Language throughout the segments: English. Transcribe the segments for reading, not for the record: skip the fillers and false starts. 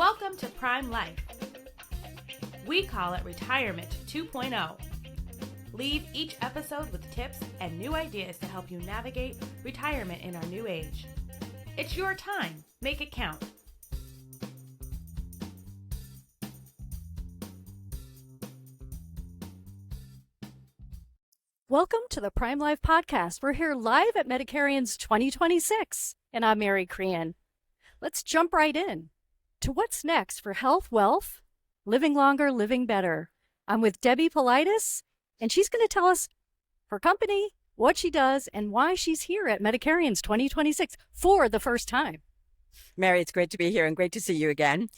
Welcome to Prime Life. We call it Retirement 2.0. Leave each episode with tips and new ideas to help you navigate retirement in our new age. It's your time. Make it count. Welcome to the PrimeLife Podcast. We're here live at Medicarians 2026, and I'm Mary Crean. Let's jump right in to what's next for health, wealth, living longer, living better. I'm with Debbie Politis, and she's going to tell us her company, what she does, and why she's here at Medicarians 2026 for the first time. Mary, it's great to be here and great to see you again.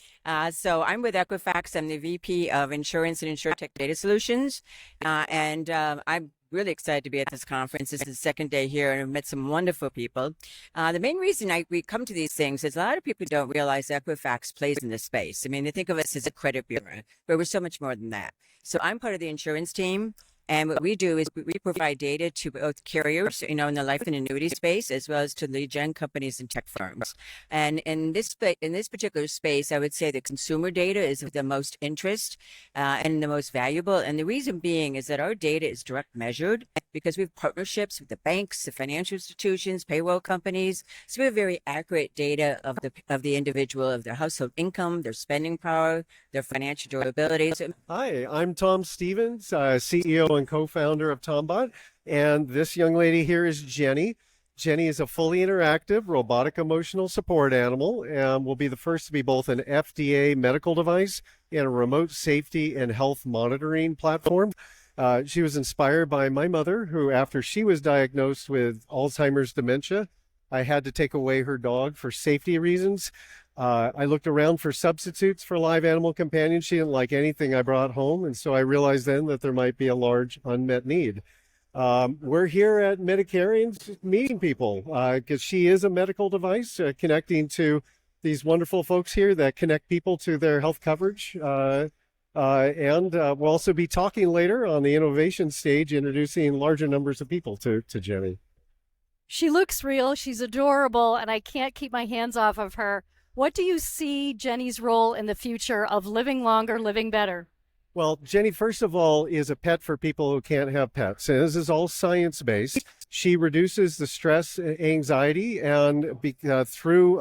So I'm with Equifax. I'm the VP of Insurance and InsurTech Data Solutions. I'm really excited to be at this conference. This is the second day here, and I've met some wonderful people. The main reason we come to these things is a lot of people don't realize Equifax plays in this space. I mean, they think of us as a credit bureau, but we're so much more than that. So I'm part of the insurance team. And what we do is we provide data to both carriers, in the life and annuity space, as well as to lead gen companies and tech firms. And in this particular space, I would say the consumer data is of the most interest and the most valuable. And the reason being is that our data is direct measured because we have partnerships with the banks, the financial institutions, payroll companies. So we have very accurate data of the individual, of their household income, their spending power, their financial durability. Hi, I'm Tom Stevens, CEO and co-founder of Tombot, and this young lady here is Jenny. Jenny is a fully interactive robotic emotional support animal and will be the first to be both an FDA medical device and a remote safety and health monitoring platform. She was inspired by my mother, who, after she was diagnosed with Alzheimer's dementia, I had to take away her dog for safety reasons. I looked around for substitutes for live animal companions. She didn't like anything I brought home, and so I realized then that there might be a large unmet need. We're here at Medicarians meeting people because she is a medical device connecting to these wonderful folks here that connect people to their health coverage. And we'll also be talking later on the innovation stage, introducing larger numbers of people to Jenny. She looks real, she's adorable, and I can't keep my hands off of her. What do you see Jenny's role in the future of living longer, living better? Well, Jenny, first of all, is a pet for people who can't have pets. And this is all science-based. She reduces the stress, anxiety, and through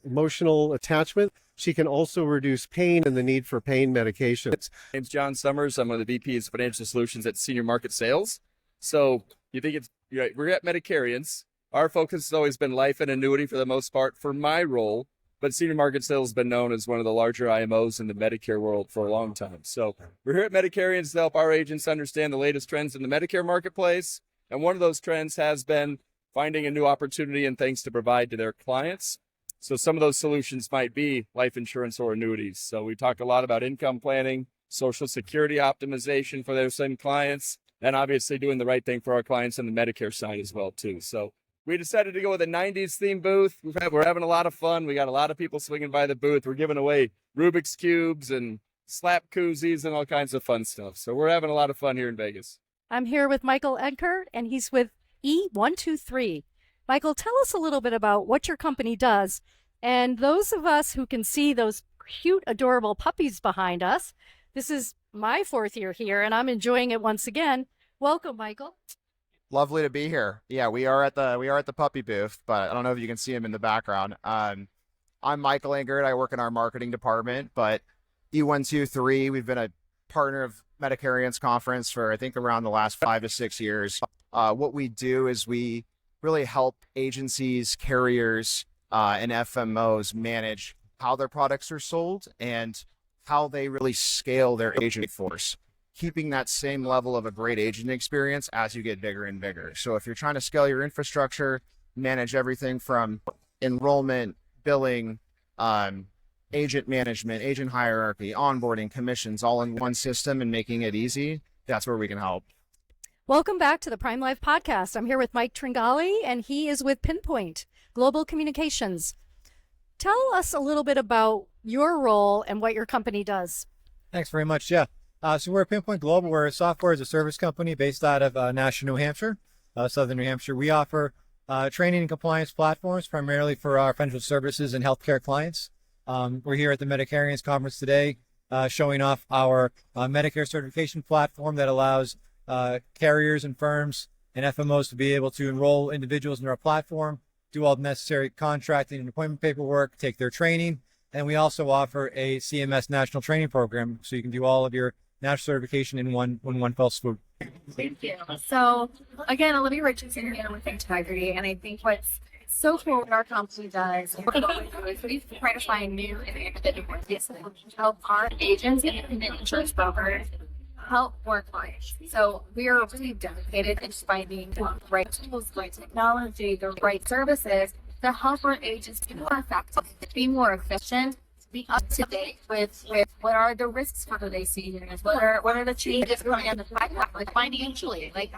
emotional attachment, she can also reduce pain and the need for pain medications. My name's John Summers. I'm one of the VPs of Financial Solutions at Senior Market Sales. So you think we're at Medicarians. Our focus has always been life and annuity for the most part for my role. But Senior Market Sales has been known as one of the larger IMOs in the Medicare world for a long time. So we're here at Medicarians to help our agents understand the latest trends in the Medicare marketplace. And one of those trends has been finding a new opportunity and things to provide to their clients. So some of those solutions might be life insurance or annuities. So we talk a lot about income planning, Social Security optimization for their same clients, and obviously doing the right thing for our clients on the Medicare side as well, too. So we decided to go with a 90s theme booth. We're having a lot of fun. We got a lot of people swinging by the booth. We're giving away Rubik's Cubes and slap koozies and all kinds of fun stuff. So we're having a lot of fun here in Vegas. I'm here with Michael Edgar, and he's with E123. Michael, tell us a little bit about what your company does. And those of us who can see those cute, adorable puppies behind us, this is my fourth year here, and I'm enjoying it once again. Welcome, Michael. Lovely to be here. Yeah, we are at the puppy booth, but I don't know if you can see him in the background. I'm Michael Engert. I work in our marketing department, but E123, we've been a partner of Medicarians Conference for, I think, around the last 5 to 6 years. What we do is we really help agencies, carriers, and FMOs manage how their products are sold and how they really scale their agent force, keeping that same level of a great agent experience as you get bigger and bigger. So if you're trying to scale your infrastructure, manage everything from enrollment, billing, agent management, agent hierarchy, onboarding, commissions, all in one system and making it easy, that's where we can help. Welcome back to the PrimeLife Podcast. I'm here with Mike Tringali, and he is with Pinpoint Global Communications. Tell us a little bit about your role and what your company does. Thanks very much. Yeah. So we're at Pinpoint Global. We're a software as a service company based out of Nashua, New Hampshire, Southern New Hampshire. We offer training and compliance platforms primarily for our financial services and healthcare clients. We're here at the Medicarians conference today, showing off our Medicare certification platform that allows carriers and firms and FMOs to be able to enroll individuals in our platform, do all the necessary contracting and appointment paperwork, take their training. And we also offer a CMS national training program, so you can do all of your national certification in one fell swoop. Thank you. So again, Olivia Richardson here with Integrity, and I think what's so cool what our company does is we try to find new and innovative ways to help our agents and independent insurance brokers help more clients. So we are really dedicated to finding the right tools, the right technology, the right services to help our agents be more effective, be more efficient, be up to date with what are the risks for today's seniors, what are the changes coming in the pipeline, like financially, like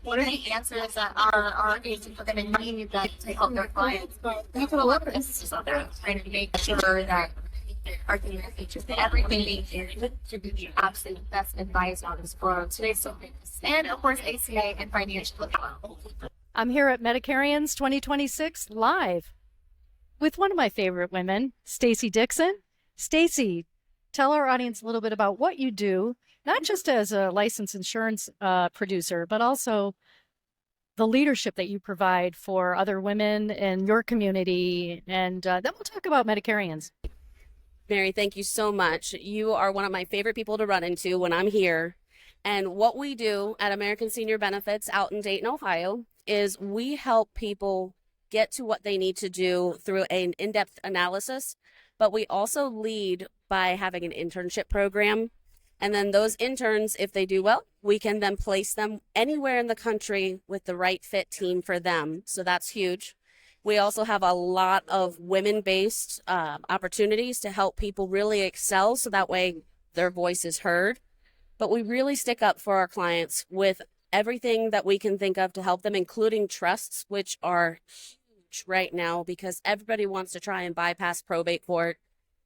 what are the answers that our agents are going to need to help their clients. We put a lot of emphasis on that, trying to make sure that our agents, everything they do to be the absolute best advice on this world today's so famous, and of course ACA and financial as well. I'm here at Medicarians 2026 live with one of my favorite women, Stacy Dixon. Stacy, tell our audience a little bit about what you do, not just as a licensed insurance producer, but also the leadership that you provide for other women in your community. And then we'll talk about Medicarians. Mary, thank you so much. You are one of my favorite people to run into when I'm here. And what we do at American Senior Benefits out in Dayton, Ohio, is we help people get to what they need to do through an in-depth analysis, but we also lead by having an internship program. And then those interns, if they do well, we can then place them anywhere in the country with the right fit team for them. So that's huge. We also have a lot of women-based opportunities to help people really excel, so that way their voice is heard. But we really stick up for our clients with everything that we can think of to help them, including trusts, which are huge right now because everybody wants to try and bypass probate court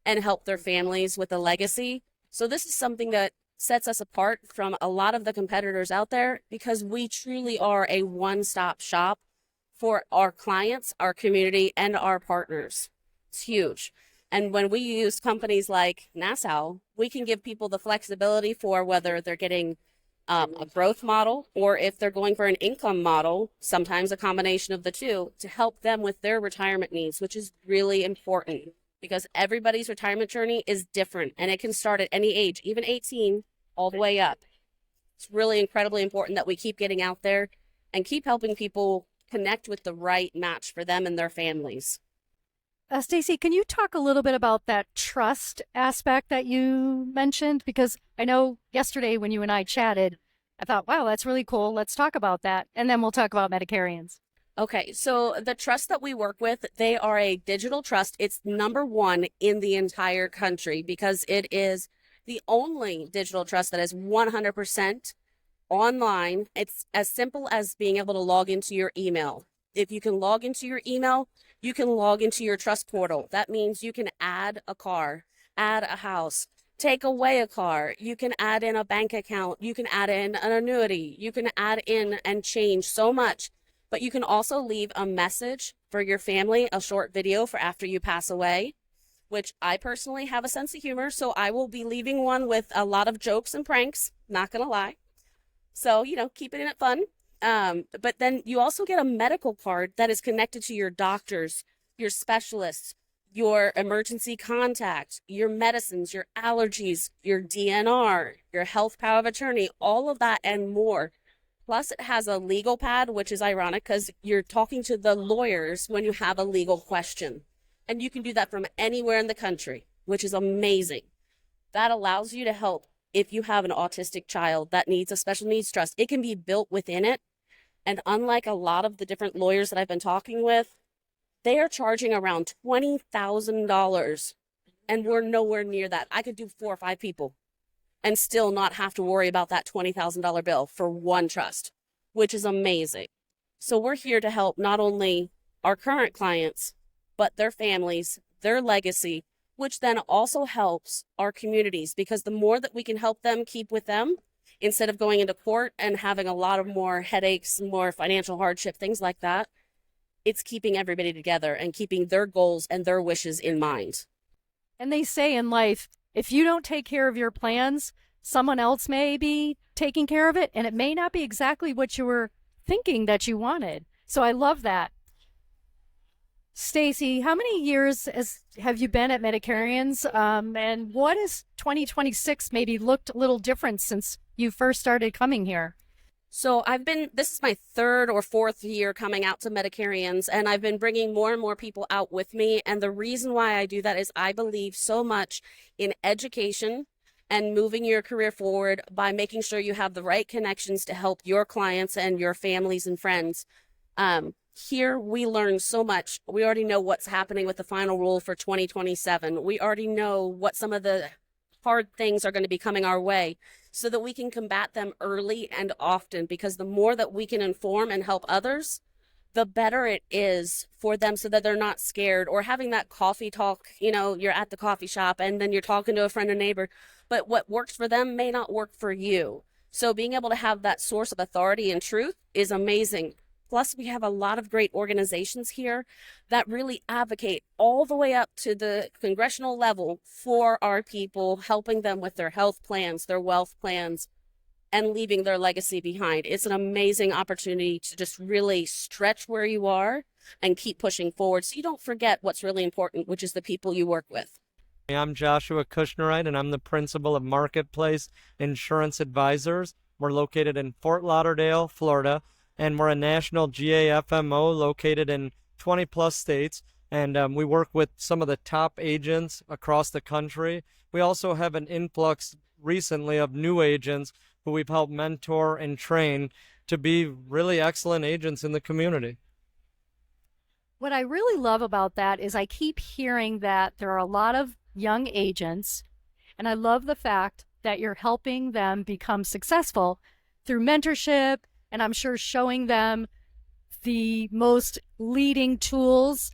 and help their families with a legacy. So this is something that sets us apart from a lot of the competitors out there because we truly are a one-stop shop for our clients, our community, and our partners. It's huge. And when we use companies like Nassau, we can give people the flexibility for whether they're getting a growth model or if they're going for an income model, sometimes a combination of the two, to help them with their retirement needs, which is really important because everybody's retirement journey is different and it can start at any age, even 18, all the way up. It's really incredibly important that we keep getting out there and keep helping people connect with the right match for them and their families. Stacy, can you talk a little bit about that trust aspect that you mentioned? Because I know yesterday when you and I chatted, I thought, wow, that's really cool. Let's talk about that. And then we'll talk about Medicarians. Okay, so the trust that we work with, they are a digital trust. It's number one in the entire country because it is the only digital trust that is 100% online. It's as simple as being able to log into your email. If you can log into your email, you can log into your trust portal. That means you can add a car, add a house, take away a car. You can add in a bank account. You can add in an annuity. You can add in and change so much. But you can also leave a message for your family, a short video for after you pass away, which I personally have a sense of humor. So I will be leaving one with a lot of jokes and pranks, not going to lie. So, keeping it fun. But then you also get a medical card that is connected to your doctors, your specialists, your emergency contact, your medicines, your allergies, your DNR, your health power of attorney, all of that and more. Plus it has a legal pad, which is ironic because you're talking to the lawyers when you have a legal question. And you can do that from anywhere in the country, which is amazing. That allows you to help if you have an autistic child that needs a special needs trust. It can be built within it. And unlike a lot of the different lawyers that I've been talking with, they are charging around $20,000 and we're nowhere near that. I could do 4 or 5 people and still not have to worry about that $20,000 bill for one trust, which is amazing. So we're here to help not only our current clients, but their families, their legacy, which then also helps our communities because the more that we can help them keep with them, instead of going into court and having a lot of more headaches, more financial hardship, things like that, it's keeping everybody together and keeping their goals and their wishes in mind. And they say in life, if you don't take care of your plans, someone else may be taking care of it, and it may not be exactly what you were thinking that you wanted. So I love that. Stacy, how many years have you been at Medicarians? And what has 2026 maybe looked a little different since you first started coming here? So this is my third or fourth year coming out to Medicarians, and I've been bringing more and more people out with me. And the reason why I do that is I believe so much in education and moving your career forward by making sure you have the right connections to help your clients and your families and friends. Here we learn so much. We already know what's happening with the final rule for 2027. We already know what some of the hard things are going to be coming our way so that we can combat them early and often, because the more that we can inform and help others, the better it is for them, so that they're not scared or having that coffee talk. You're at the coffee shop and then you're talking to a friend or neighbor, but what works for them may not work for you. So being able to have that source of authority and truth is amazing. Plus, we have a lot of great organizations here that really advocate all the way up to the congressional level for our people, helping them with their health plans, their wealth plans, and leaving their legacy behind. It's an amazing opportunity to just really stretch where you are and keep pushing forward so you don't forget what's really important, which is the people you work with. I'm Joshua Kushnerite, and I'm the principal of Marketplace Insurance Advisors. We're located in Fort Lauderdale, Florida, and we're a national GAFMO located in 20 plus states. And we work with some of the top agents across the country. We also have an influx recently of new agents who we've helped mentor and train to be really excellent agents in the community. What I really love about that is I keep hearing that there are a lot of young agents, and I love the fact that you're helping them become successful through mentorship, and I'm sure showing them the most leading tools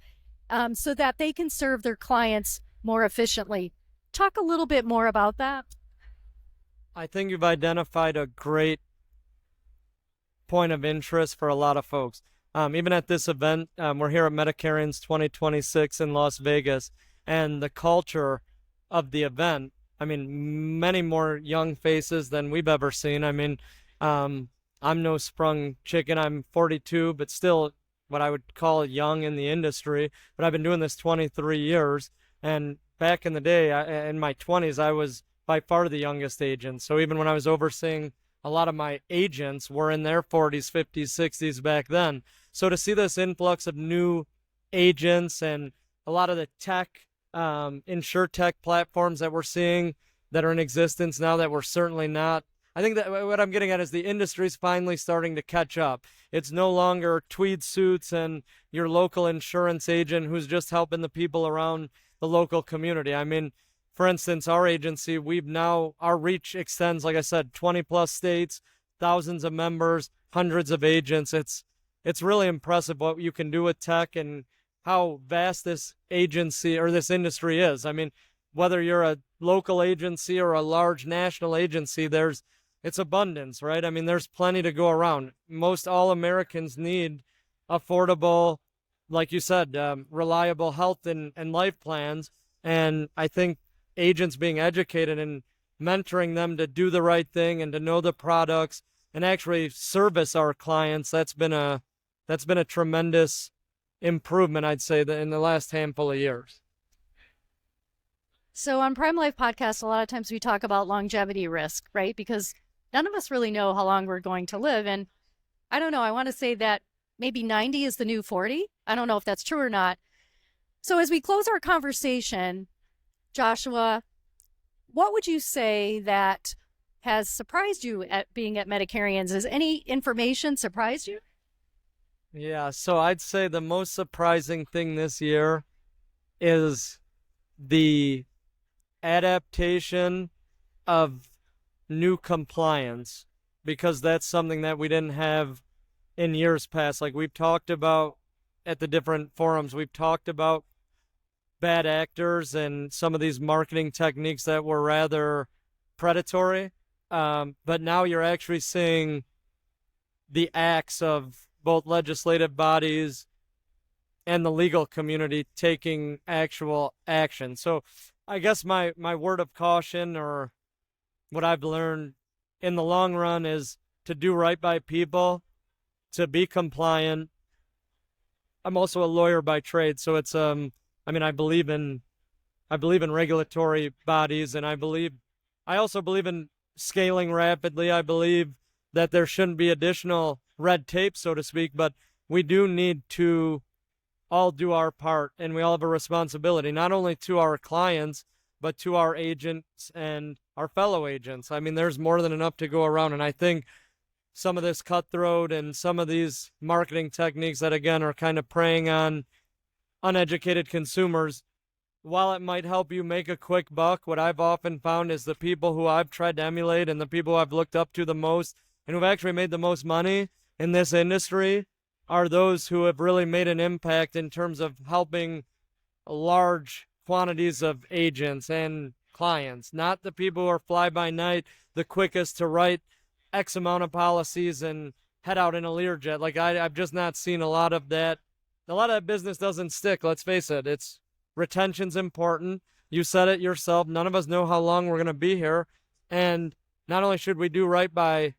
so that they can serve their clients more efficiently. Talk a little bit more about that. I think you've identified a great point of interest for a lot of folks. Even at this event, we're here at Medicarians 2026 in Las Vegas, and the culture of the event, many more young faces than we've ever seen. I'm no sprung chicken. I'm 42, but still what I would call young in the industry. But I've been doing this 23 years. And back in the day, in my 20s, I was by far the youngest agent. So even when I was overseeing, a lot of my agents were in their 40s, 50s, 60s back then. So to see this influx of new agents and a lot of the tech, InsurTech platforms that we're seeing that are in existence now that we're certainly not, I think that what I'm getting at is the industry's finally starting to catch up. It's no longer tweed suits and your local insurance agent who's just helping the people around the local community. For instance, our agency, our reach extends, like I said, 20 plus states, thousands of members, hundreds of agents. It's really impressive what you can do with tech and how vast this agency or this industry is. Whether you're a local agency or a large national agency, it's abundance, right? There's plenty to go around. Most all Americans need affordable, like you said, reliable health and life plans. And I think agents being educated and mentoring them to do the right thing and to know the products and actually service our clients, that's been a tremendous improvement, I'd say, in the last handful of years. So on PrimeLife Podcast, a lot of times we talk about longevity risk, right? Because none of us really know how long we're going to live. And I don't know, I want to say that maybe 90 is the new 40. I don't know if that's true or not. So as we close our conversation, Joshua, what would you say that has surprised you at being at Medicarians? Has any information surprised you? Yeah, so I'd say the most surprising thing this year is the adaptation of new compliance, because that's something that we didn't have in years past. Like we've talked about at the different forums, we've talked about bad actors and some of these marketing techniques that were rather predatory. But now you're actually seeing the acts of both legislative bodies and the legal community taking actual action. So I guess my word of caution, or what I've learned in the long run, is to do right by people, to be compliant. I'm also a lawyer by trade, so it's I mean, I believe in regulatory bodies, and I also believe in scaling rapidly. I believe that there shouldn't be additional red tape, so to speak, but we do need to all do our part, and we all have a responsibility, not only to our clients, but to our agents and our fellow agents. I mean, there's more than enough to go around, and I think some of this cutthroat and some of these marketing techniques that, again, are kind of preying on uneducated consumers, while it might help you make a quick buck, what I've often found is the people who I've tried to emulate and the people who I've looked up to the most and who've actually made the most money in this industry are those who have really made an impact in terms of helping large quantities of agents and clients, not the people who are fly by night, the quickest to write X amount of policies and head out in a Learjet. Like I've just not seen a lot of that. A lot of that business doesn't stick. Let's face it. Retention's important. You said it yourself. None of us know how long we're going to be here. And not only should we do right by,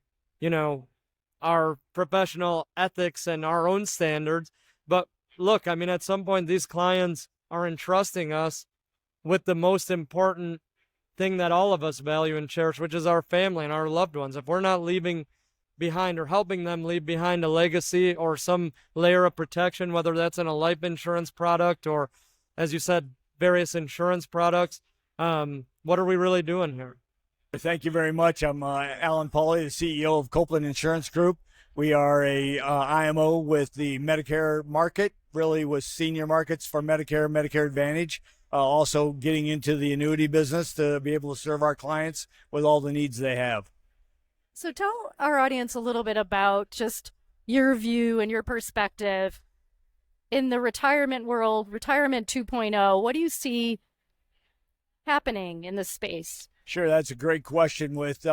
our professional ethics and our own standards, but look, I mean, at some point, these clients are entrusting us with the most important thing that all of us value and cherish, which is our family and our loved ones. If we're not leaving behind or helping them leave behind a legacy or some layer of protection, whether that's in a life insurance product or, as you said, various insurance products, what are we really doing here? Thank you very much. I'm Alan Pauly, the CEO of Copeland Insurance Group. We are a IMO with the Medicare market, really with senior markets for Medicare, Medicare Advantage, also getting into the annuity business to be able to serve our clients with all the needs they have. So tell our audience a little bit about just your view and your perspective in the retirement world, Retirement 2.0. What do you see happening in this space? Sure, that's a great question. With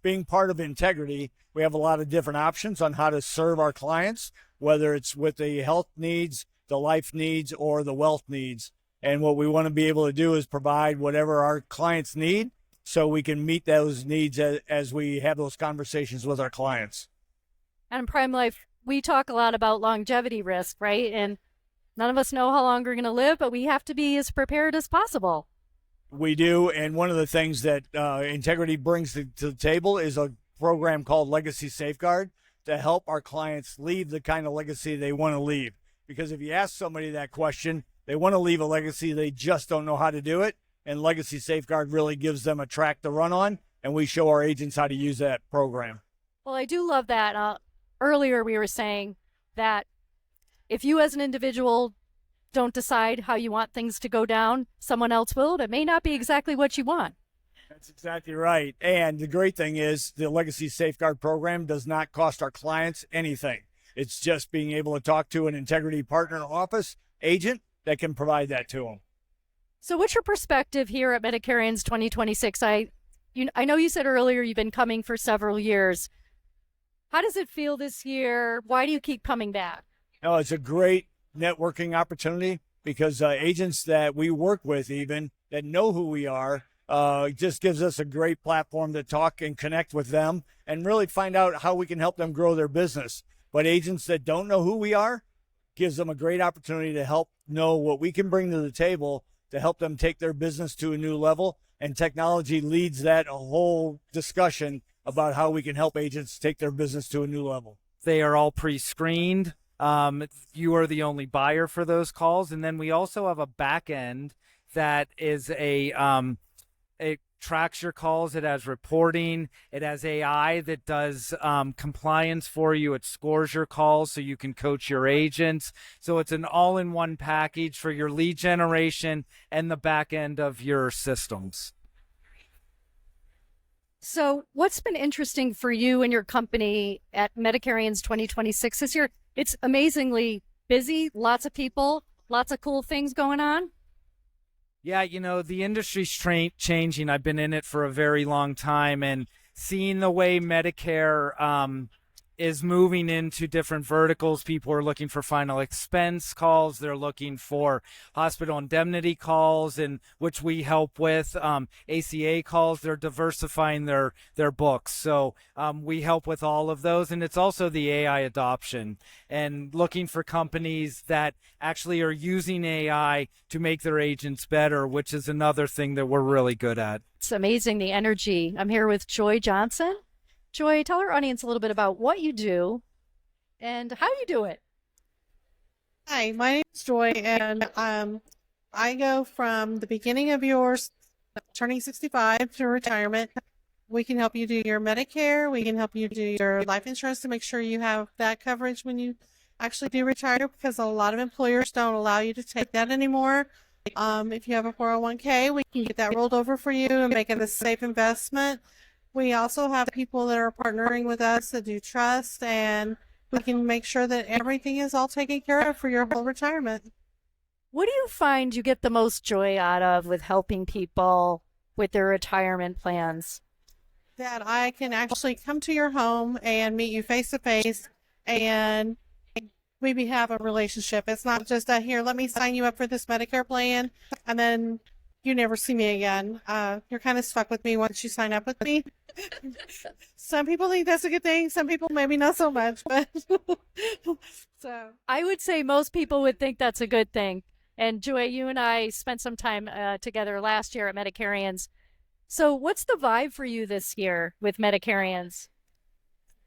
being part of Integrity, we have a lot of different options on how to serve our clients, whether it's with the health needs, the life needs, or the wealth needs. And what we want to be able to do is provide whatever our clients need so we can meet those needs as we have those conversations with our clients. And PrimeLife, we talk a lot about longevity risk, right? And none of us know how long we're going to live, but we have to be as prepared as possible. We do, and one of the things that Integrity brings to the table is a program called Legacy Safeguard to help our clients leave the kind of legacy they want to leave. Because if you ask somebody that question, they want to leave a legacy, they just don't know how to do it, and Legacy Safeguard really gives them a track to run on, and we show our agents how to use that program. Well, I do love that. Earlier we were saying that if you as an individual don't decide how you want things to go down, someone else will. It may not be exactly what you want. That's exactly right. And the great thing is the Legacy Safeguard program does not cost our clients anything. It's just being able to talk to an Integrity partner office agent that can provide that to them. So what's your perspective here at Medicarians 2026? I know you said earlier you've been coming for several years. How does it feel this year? Why do you keep coming back? No, it's a great networking opportunity because agents that we work with, even that know who we are, just gives us a great platform to talk and connect with them and really find out how we can help them grow their business. But agents that don't know who we are gives them a great opportunity to help know what we can bring to the table to help them take their business to a new level. And technology leads that whole discussion about how we can help agents take their business to a new level. They are all pre-screened. You are the only buyer for those calls. And then we also have a back end that is it tracks your calls. It has reporting. It has AI that does compliance for you. It scores your calls so you can coach your agents. So it's an all-in-one package for your lead generation and the back end of your systems. So what's been interesting for you and your company at Medicarians 2026 this year? It's amazingly busy, lots of people, lots of cool things going on. Yeah, the industry's changing. I've been in it for a very long time, and seeing the way Medicare is moving into different verticals. People are looking for final expense calls. They're looking for hospital indemnity calls, and which we help with, ACA calls. They're diversifying their books. So we help with all of those. And it's also the AI adoption and looking for companies that actually are using AI to make their agents better, which is another thing that we're really good at. It's amazing, the energy. I'm here with Joy Johnson. Joy, tell our audience a little bit about what you do and how you do it. Hi, my name is Joy, and I go from the beginning of yours, turning 65 to retirement. We can help you do your Medicare. We can help you do your life insurance to make sure you have that coverage when you actually do retire, because a lot of employers don't allow you to take that anymore. If you have a 401k, we can get that rolled over for you and make it a safe investment. We also have people that are partnering with us that do trust, and we can make sure that everything is all taken care of for your whole retirement. What do you find you get the most joy out of with helping people with their retirement plans? That I can actually come to your home and meet you face to face, and we have a relationship. It's not just here, let me sign you up for this Medicare plan, and then you never see me again. You're kind of stuck with me once you sign up with me. Some people think that's a good thing. Some people maybe not so much, but so I would say most people would think that's a good thing. And Joy, you and I spent some time together last year at Medicarians. So what's the vibe for you this year with Medicarians?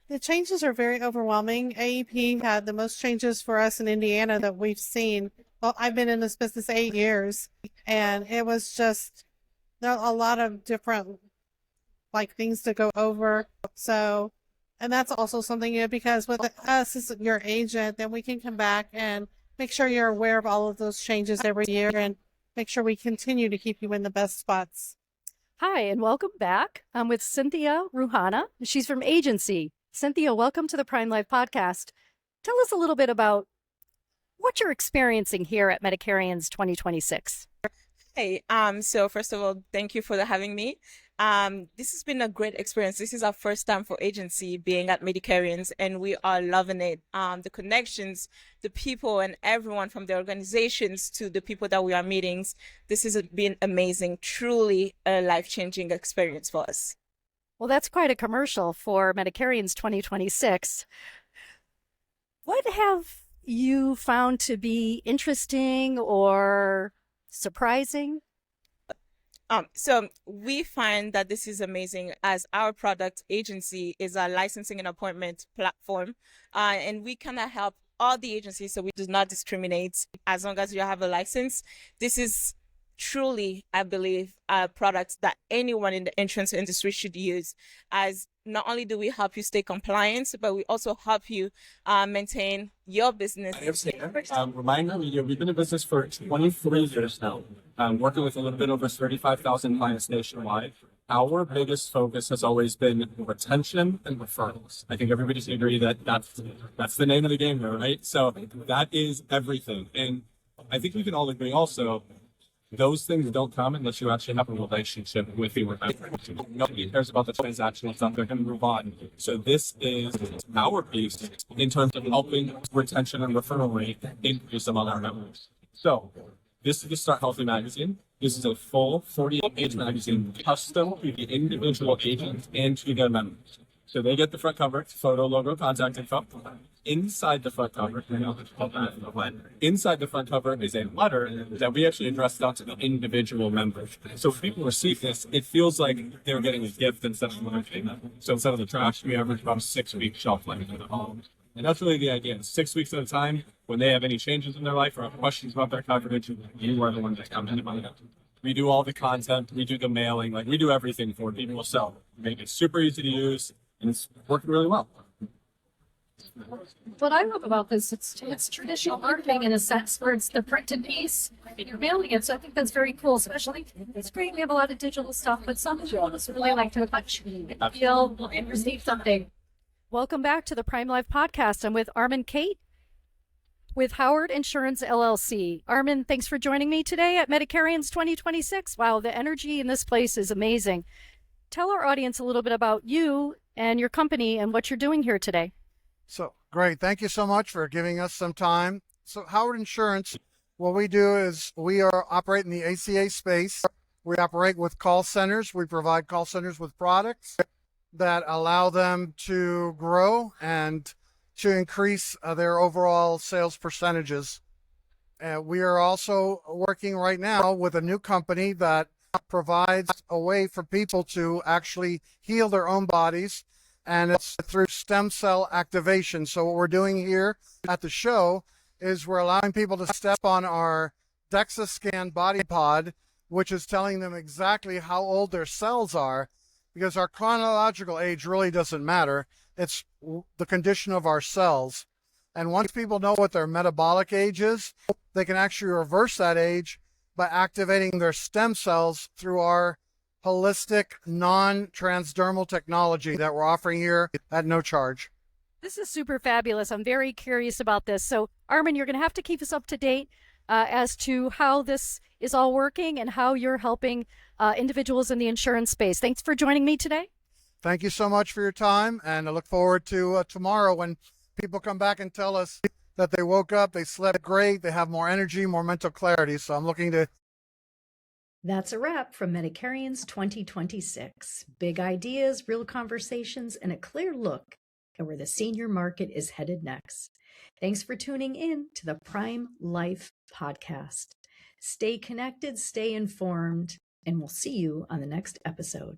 the changes are very overwhelming. AEP had the most changes for us in Indiana that we've seen. Well, I've been in this business 8 years, and it was just a lot of different things to go over. So, and that's also something new, because with us as your agent, then we can come back and make sure you're aware of all of those changes every year and make sure we continue to keep you in the best spots. Hi, and welcome back. I'm with Cynthia Ruhana. She's from Agency. Cynthia, welcome to the PrimeLife Podcast. Tell us a little bit about what you're experiencing here at Medicarians 2026. Hey, so first of all, thank you for having me. This has been a great experience. This is our first time for Agency being at Medicarians, and we are loving it. The connections, the people, and everyone from the organizations to the people that we are meeting. This has been amazing, truly a life-changing experience for us. Well, that's quite a commercial for Medicarians 2026. What have you found to be interesting or surprising? So we find that this is amazing, as our product Agency is a licensing and appointment platform, and we kind of help all the agencies, so we do not discriminate as long as you have a license. This is truly, I believe, a product that anyone in the insurance industry should use, as not only do we help you stay compliant, but we also help you maintain your business. Reminder, we've been in business for 23 years now, working with a little bit over 35,000 clients nationwide. Our biggest focus has always been retention and referrals. I think everybody should agree that that's the name of the game there, right? So that is everything. And I think we can all agree also, those things don't come unless you actually have a relationship with your member. Nobody cares about the transactional stuff. They're going to move on. So this is our piece in terms of helping retention and referral rate increase among our members. So this is the Start Healthy magazine. This is a full 48-page magazine custom to the individual agent and to their members. So they get the front cover, photo, logo, contact info. Inside the front cover, inside the front cover is a letter that we actually addressed out to the individual members. So if people receive this, it feels like they're getting a gift instead of marketing. So instead of the trash, we average about 6 weeks shelf life for the home. And that's really the idea. 6 weeks at a time, when they have any changes in their life or have questions about their coverage, you are the one that comes in. We do all the content, we do the mailing, we do everything for people. So make it super easy to use, and it's working really well. What I love about this, it's traditional marketing in a sense, where it's the printed piece and you're mailing it. So I think that's very cool, especially it's great. We have a lot of digital stuff, but some of us really like to touch and feel and receive something. Welcome back to the PrimeLife Podcast. I'm with Armin Kate with Howard Insurance LLC. Armin, thanks for joining me today at Medicarians 2026. Wow, the energy in this place is amazing. Tell our audience a little bit about you and your company and what you're doing here today. So great. Thank you so much for giving us some time. So Howard Insurance, what we do is we operate in the ACA space. We operate with call centers. We provide call centers with products that allow them to grow and to increase their overall sales percentages. We are also working right now with a new company that provides a way for people to actually heal their own bodies, and it's through stem cell activation. So what we're doing here at the show is we're allowing people to step on our DEXA scan body pod, which is telling them exactly how old their cells are, because our chronological age really doesn't matter. It's the condition of our cells. And once people know what their metabolic age is, they can actually reverse that age by activating their stem cells through our holistic, non-transdermal technology that we're offering here at no charge. This is super fabulous. I'm very curious about this. So, Armin, you're going to have to keep us up to date as to how this is all working and how you're helping individuals in the insurance space. Thanks for joining me today. Thank you so much for your time, and I look forward to tomorrow when people come back and tell us that they woke up, they slept great, they have more energy, more mental clarity. So I'm looking to... That's a wrap from Medicarians 2026. Big ideas, real conversations, and a clear look at where the senior market is headed next. Thanks for tuning in to the PrimeLife Podcast. Stay connected, stay informed, and we'll see you on the next episode.